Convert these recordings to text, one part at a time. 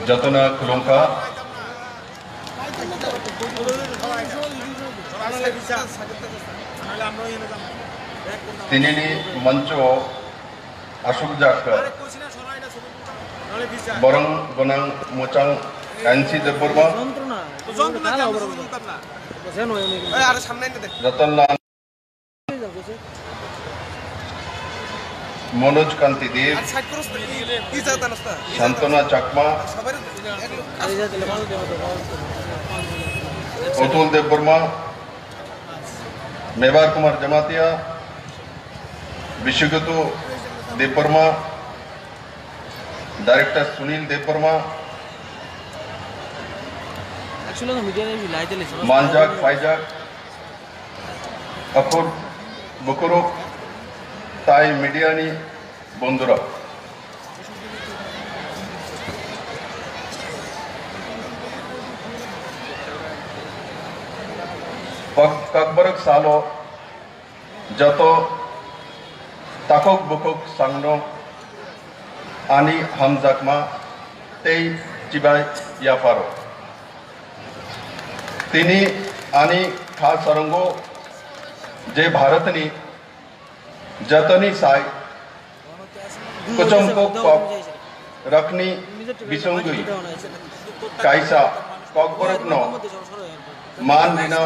जतना खुलुमखा तिनिनि मंचो आसुक जाकर बरं गोनां मोचां एनसी देबबर्मा रतनलाल मनोज कांति देव शांतना चाकमा अतुल देबबर्मा मेवार कुमार जमातिया विश्वगतु देबबर्मा डायरेक्टर सुनील देबबर्मा मानजाक फाइजाक अकुर बुकुरु ताई मीडिया नी बंधुरा ककबरक सालो जतो ताकोक बुकोक सांगनो आनी हमजाकमा तेई चिबाय याफारो तिनी आनी खास सरंगो जे भारतनी जतनी साय कुचमको कॉक रखनी बिसंगुई काइसा कॉकबरक नो मान रिना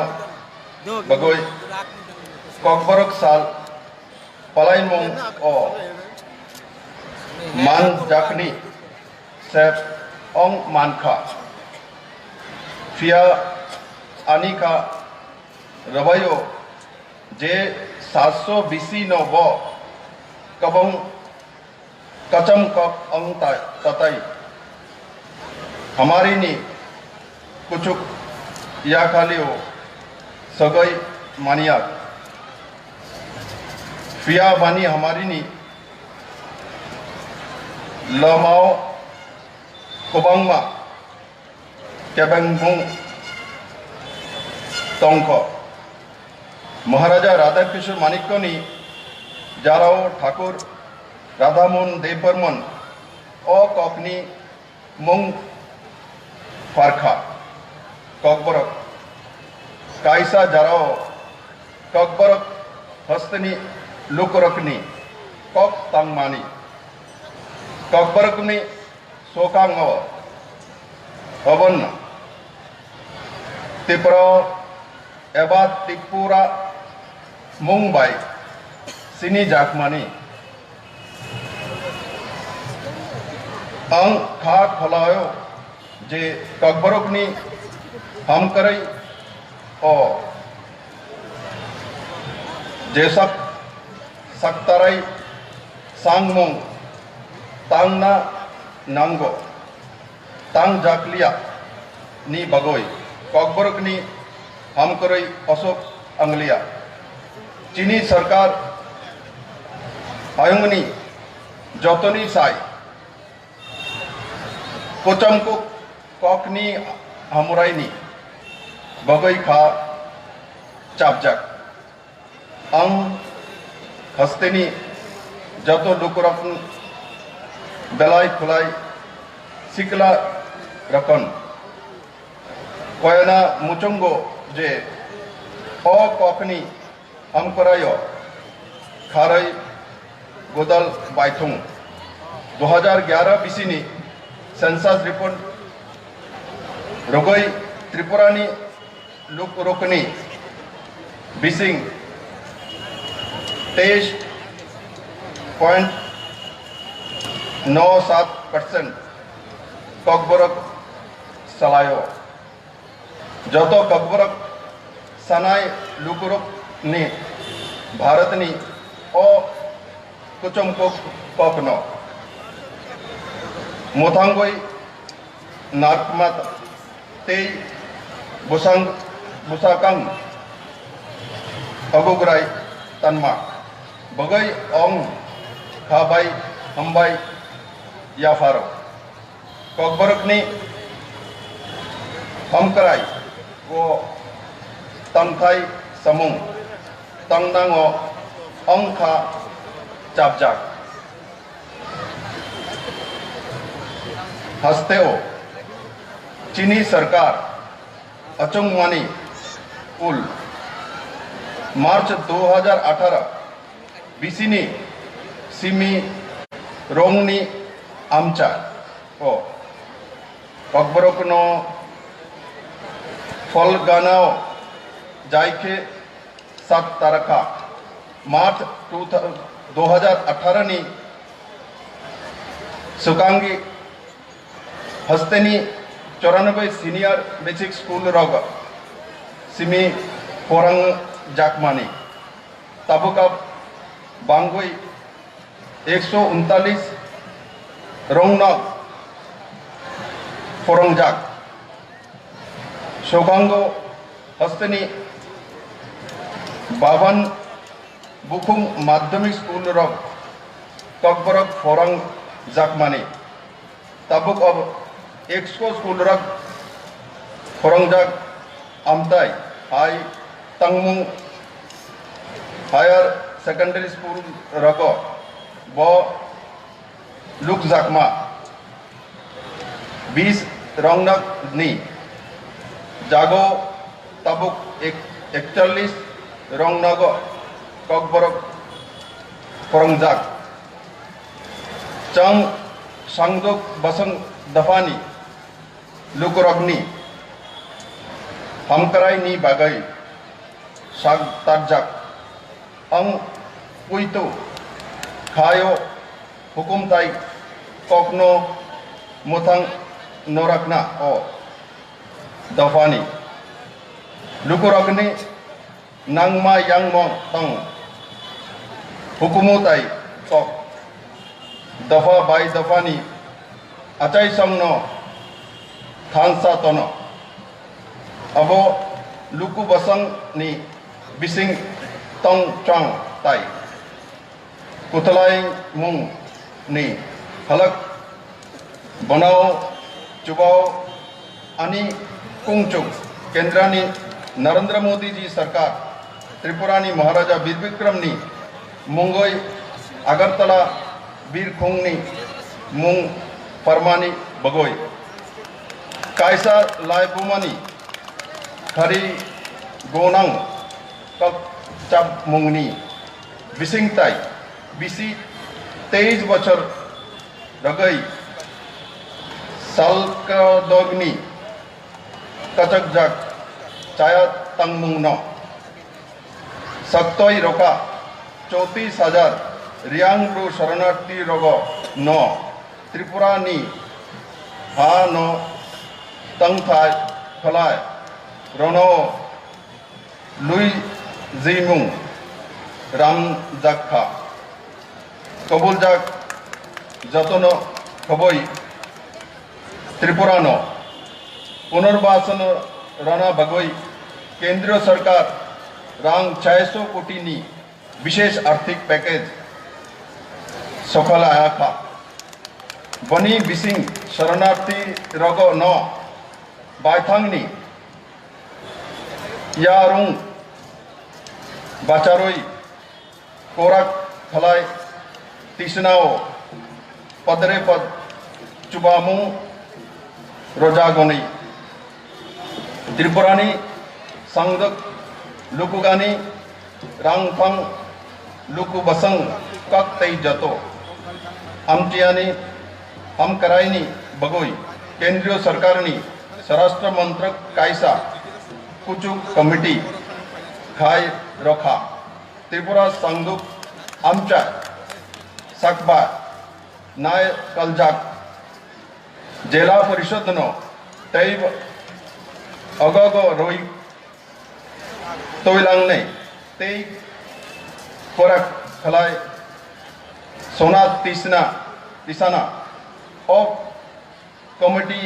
बगोय कॉकबरक साल पलाइन मोंग ओ मान जाकनी सेप ओंग मानखा फिया आनिका रवायो जे 720 नो बो कबंग कचम कप अंग तताई हमारी नी कुचुक या खालियो सगई मानिया फिया बानी हमारी नी लमाओ कुबंगमा केबंगमुंग तोंको महाराजा राधाकृष्ण मानिक्यनी जाराओ ठाकुर राधामोहन देवबर्मन ओ कॉकनी मुंग फारखा कॉकबरक काइसा जाराओ कॉकबरक हस्तनी लुकरकनी कॉक तांगमानी कॉकबरकनी सोकांग अवन तिप्रो एबा तिपुरा मुंबई सिनी जाकमानी अंग खाक फलायो जे ककबरकनी हम करई ओ जे सक्तराई सांगमुंग तांगना नांगो तांग जाकलिया नी बगोई ककबरकनी हम करई अशोक अंगलिया चीनी सरकार आयंगनी जतनी साई कोचमको कॉकनी हमुराइनी बगई खा चापजाक अंग हस्तेनी जतो लुकुरक बेलाई खुलाई सिकला रकन कोयना मुचुंगो जे ओ कॉकनी हम करायो खारई गोदल बाइथुंग 2011 बीसीनी सेंसस रिपोर्ट रोगई त्रिपुरानी लुकुरकनी बिसिंग 23.97% ककबरक सलायो जतो ककबरक सनाय लुकुरक ने भारतनी ओ कुचमको कॉकनो मोथांगोई नाकमत ते बुसंग बुसाकंग अगुगराई तन्मा बगई ओंग खाबाई हमबाई याफारो ककबरकनी हम कराई वो तंगथाई समुंग तंगनांगो अंखा चापजाक हस्तेओ चीनी सरकार अचुंगवानी पुल मार्च 2018 बिसिनी सिमी रोंगनी आमचा ओ ककबरकनो फलगानाओ जायके 7 तारखा मार्च 2018 नी सुकांगी हस्तेनी 94 सीनियर बेसिक स्कूल रग सिमी फोरंग जाकमानी ताबुका बांगुई 139 रोंगनग फोरंगजाक शोगांगो हस्तेनी 52 बुकुम माध्यमिक स्कूल रग ककबरक फोरंग जाकमानी ताबुक अब 100 स्कूल रग फोरंगजाक आमताई हाई तंगमुंग हायर सेकेंडरी स्कूल रगो ब लुक जाकमा 20 रोंगनग नी जागो ताबुक 41 रोंगनग ककबरक फोरंगजाक चंग सांगदुक बसंग दफानी लुकरगनी हमकराई नी बागई साग तारजाक अंग पुइतो खायो हुकुमताई कोकनो मुथंग नोरकना ओ दफानी लुकरगनी नांगमा यांगमोंग तंग हुकुमताई कोक दफा बाई दफानी अचाई संगनो थांसा तोनो अबो लुकु बसंग नी बिसिंग तंग चंग ताई कुतलाई मुंग नी हलक बनाओ चुबाओ अनि कुंगचुक केंद्रानी नरेंद्र मोदी जी सरकार त्रिपुरानी महाराजा वीर विक्रम नी मुंगोई अगरतला वीर खुंगनी मुंग फरमानी बगोई कायसा लाइबुमानी खरी गोनांग कक चब मुंगनी बिसिंगताई बिसी 23 बछर रगई सालकदोगनी कचक जाक चाया तंगमुंग न सक्तोई रोका 34,000 रियांगलु शरणार्थी रोगो न त्रिपुरा नी हा न तंगथाय फलाय रोनो लुई जीमुंग राम जाखा कबुल जाक जतनो खबोई त्रिपुरा नो पुनर्वासन राना भगोई केंद्रीय सरकार रांग 600 कोटी नी विशेष आर्थिक पैकेज सफल आया था बनी बिसिंग शरणार्थी रगो न बायथांगनी यारुंग बाचारोई कोरक फलाई तीसनाओ पदरे पद चुबामुंग रोजागोनी त्रिपुरानी संगदक लुकुगानी रांगफंग लुकु बसंग कक तई जतो आमचियानी हम कराईनी बगोई केंद्रीय सरकारनी स्वराष्ट्र मंत्रक कायसा कुचु कमिटी खाय रखा त्रिपुरा संगदुक आमचा सकबा नाय कलजाक जिला परिषद नो तैब अगगो रोई तोइलांगने ते कोरक खलाय सोना तिसाना ऑफ कमिटी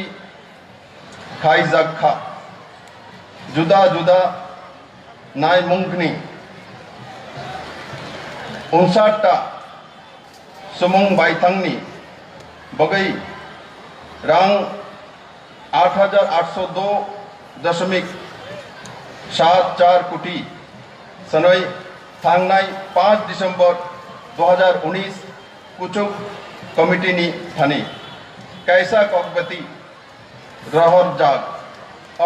खाई जगखा जुदा जुदा नाय मुंगनी 59 सुमुंग बाइथंगनी बगई रांग 8,802.74 कोटी सनोई थांगनाई 5 दिसंबर 2019 कुचुक कमिटी नि थानी कैसा ककबती रहर जाग अ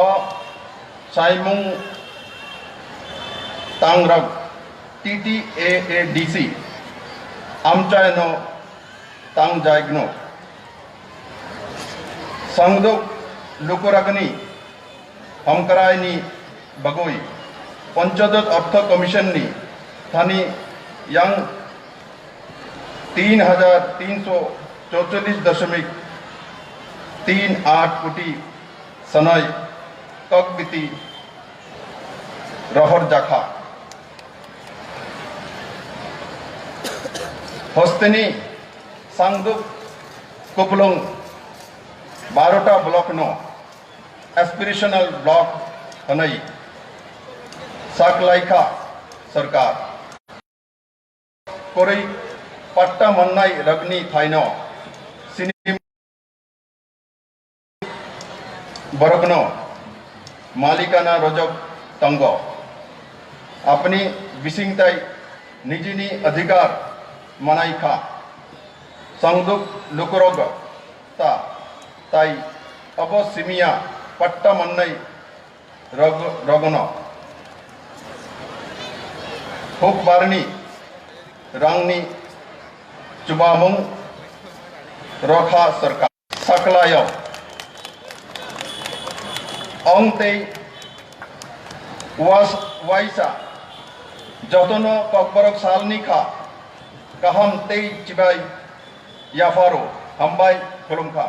साइमुंग तांगरग TTAADC आमचायनो तांग जायगनो संगदुक लुकुरागनी हमकरायनी बगोई पंचायत अर्थ कमीशन नि थानी yang 3,344.38 कोटी सनय ककबिती रहर जाखा हस्तेनी सांगदुक कुपलुंग 12टा ब्लॉक नो एस्पिरेशनल ब्लॉक हनई साकलाइखा सरकार कोरई पट्टा मन्नाई रगनी थाइनो सिनी बरगनो मालिकाना रोजक तंगो अपनी विसिंगताई निजिनी अधिकार मनाई खा संगदुक लुकुरोग ता ताई अबो सिमिया पट्टा मन्नाई रगनो हुक बारनी रंगनी चुबामुंग रखा सरकार सकलायो अंगते वाइसा जतनो ककबरक सालनी खा कहम ते चिबाई याफारो हमबाई खुलुमखा।